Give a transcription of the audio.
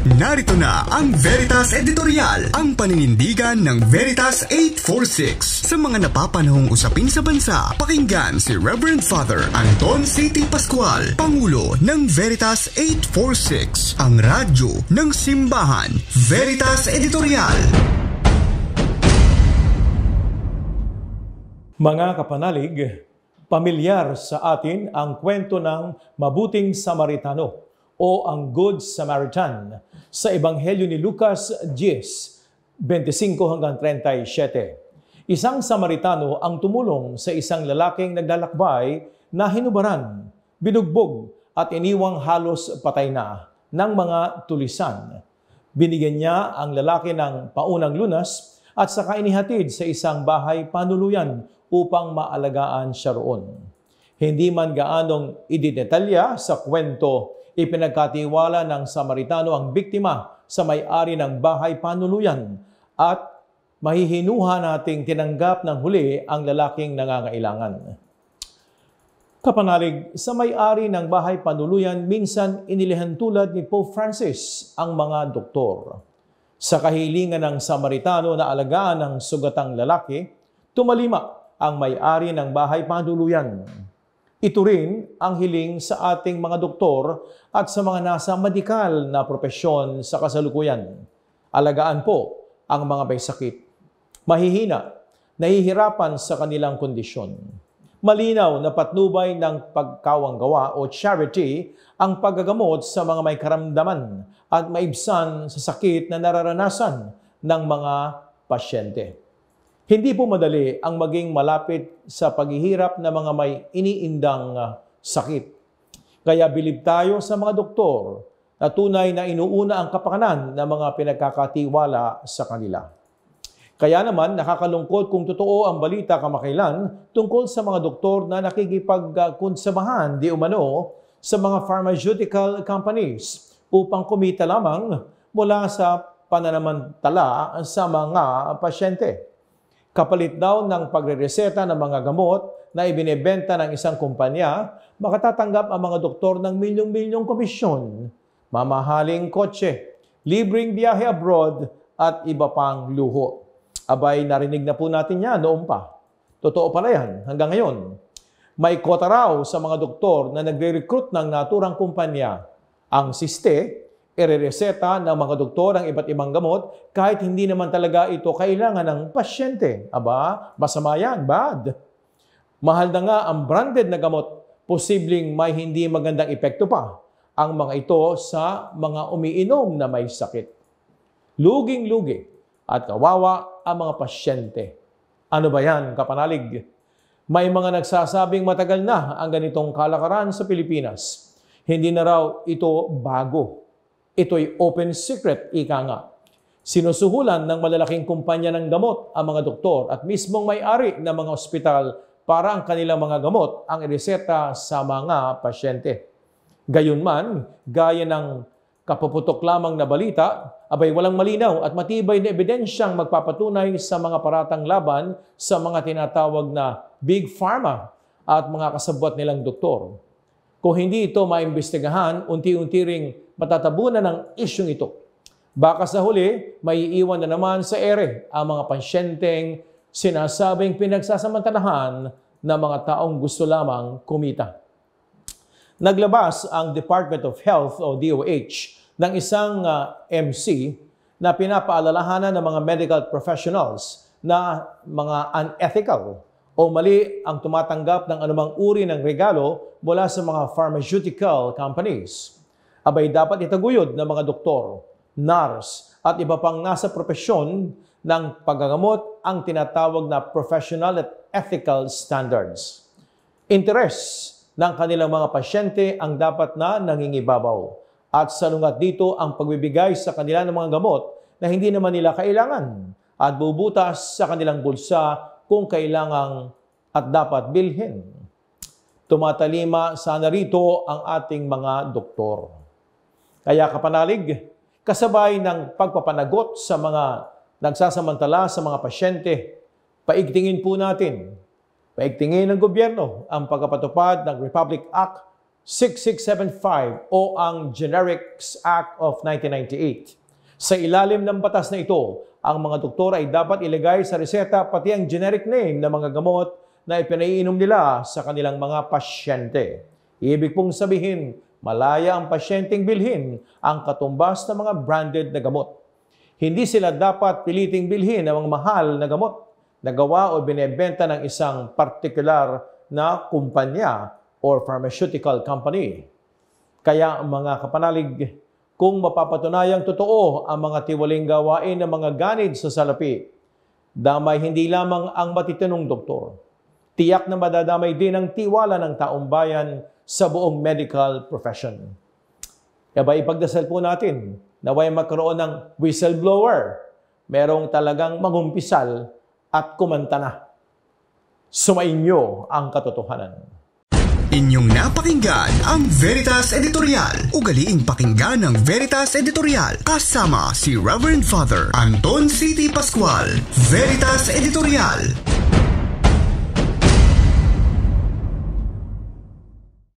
Narito na ang Veritas Editorial, ang paninindigan ng Veritas 846 sa mga napapanahong usapin sa bansa. Pakinggan si Reverend Father Anton C.T. Pascual, Pangulo ng Veritas 846, ang radyo ng simbahan. Veritas Editorial. Mga kapanalig, pamilyar sa atin ang kwento ng mabuting Samaritano o ang Good Samaritan sa Ebanghelyo ni Lucas 10:25 hanggang 37. Isang Samaritano ang tumulong sa isang lalaking naglalakbay na hinubaran, binugbog at iniwang halos patay na ng mga tulisan. Binigyan niya ang lalaki ng paunang lunas at saka inihatid sa isang bahay panuluyan upang maalagaan siya roon. Hindi man gaanong ididetalya sa kwento, ipinagkatiwala ng Samaritano ang biktima sa may-ari ng bahay panuluyan at mahihinuha nating tinanggap ng huli ang lalaking nangangailangan. Kapanalig, sa may-ari ng bahay panuluyan, minsan inilihan tulad ni Pope Francis ang mga doktor. Sa kahilingan ng Samaritano na alagaan ng sugatang lalaki, tumalima ang may-ari ng bahay panuluyan. Ito rin ang hiling sa ating mga doktor at sa mga nasa medikal na propesyon sa kasalukuyan. Alagaan po ang mga may sakit, mahihina, nahihirapan sa kanilang kondisyon. Malinaw na patnubay ng pagkawanggawa o charity ang paggagamot sa mga may karamdaman at maibsan sa sakit na nararanasan ng mga pasyente. Hindi po madali ang maging malapit sa paghihirap ng mga may iniindang sakit. Kaya bilib tayo sa mga doktor na tunay na inuuna ang kapakanan ng mga pinagkakatiwala sa kanila. Kaya naman nakakalungkot kung totoo ang balita kamakailan tungkol sa mga doktor na nakikipagkonsabahan di umano sa mga pharmaceutical companies upang kumita lamang mula sa pananamantala sa mga pasyente. Kapalit daw ng pagrereseta ng mga gamot na ibinebenta ng isang kumpanya, makatatanggap ang mga doktor ng milyong-milyong komisyon, mamahaling kotse, libreng biyahe abroad at iba pang luho. Abay, narinig na po natin yan noon pa. Totoo pala yan hanggang ngayon. May kota raw sa mga doktor na nagre-recruit ng naturang kumpanya. Ang siste, irereseta ng mga doktor ang iba't ibang gamot kahit hindi naman talaga ito kailangan ng pasyente. Aba, masama yan, bad. Mahal na nga ang branded na gamot, posibleng may hindi magandang epekto pa ang mga ito sa mga umiinom na may sakit. Luging-lugi at kawawa ang mga pasyente. Ano ba yan, kapanalig? May mga nagsasabing matagal na ang ganitong kalakaran sa Pilipinas. Hindi na raw ito bago. Ito'y open secret, ika nga. Sinusuhulan ng malalaking kumpanya ng gamot ang mga doktor at mismong may-ari ng mga ospital para ang kanilang mga gamot ang ireseta sa mga pasyente. Gayunman, gaya ng kapuputok lamang na balita, abay walang malinaw at matibay na ebidensyang magpapatunay sa mga paratang laban sa mga tinatawag na Big Pharma at mga kasabwat nilang doktor. Kung hindi ito maimbestigahan, unti-unti ring matatabunan ng isyong ito. Baka sa huli, may iiwan na naman sa ere ang mga pasyenteng sinasabing pinagsasamantalahan ng mga taong gusto lamang kumita. Naglabas ang Department of Health o DOH ng isang MC na pinapaalalahanan ng mga medical professionals na mga unethical o mali ang tumatanggap ng anumang uri ng regalo mula sa mga pharmaceutical companies. Abay dapat itaguyod ng mga doktor, nurse at iba pang nasa propesyon ng paggagamot ang tinatawag na professional at ethical standards. Interes ng kanilang mga pasyente ang dapat na nangingibabaw at salungat dito ang pagbibigay sa kanila ng mga gamot na hindi naman nila kailangan at bubutas sa kanilang bulsa kung kailangang at dapat bilhin. Tumatalima sana rito ang ating mga doktor. Kaya kapanalig, kasabay ng pagpapanagot sa mga nagsasamantala sa mga pasyente, paigtingin po natin, paigtingin ng gobyerno ang pagpapatupad ng Republic Act 6675 o ang Generics Act of 1998. Sa ilalim ng batas na ito, ang mga doktor ay dapat ilagay sa reseta pati ang generic name ng mga gamot na ipinaiinom nila sa kanilang mga pasyente. Ibig pong sabihin, malaya ang pasyenteng bilhin ang katumbas ng mga branded na gamot. Hindi sila dapat piliting bilhin ang mga mahal na gamot na gawa o binebenta ng isang partikular na kumpanya or pharmaceutical company. Kaya mga kapanalig, kung mapapatunayang totoo ang mga tiwaling gawain ng mga ganid sa salapi, damay hindi lamang ang matitinong doktor. Tiyak na madadamay din ang tiwala ng taong bayan sa buong medical profession. Kaya ipagdasal po natin na naway magkaroon ng whistleblower, merong talagang magumpisal at kumanta na. Sumainyo ang katotohanan. Inyong napakinggan ang Veritas Editorial. Ugaliing pakinggan ng Veritas Editorial kasama si Reverend Father Anton C.T. Pascual. Veritas Editorial.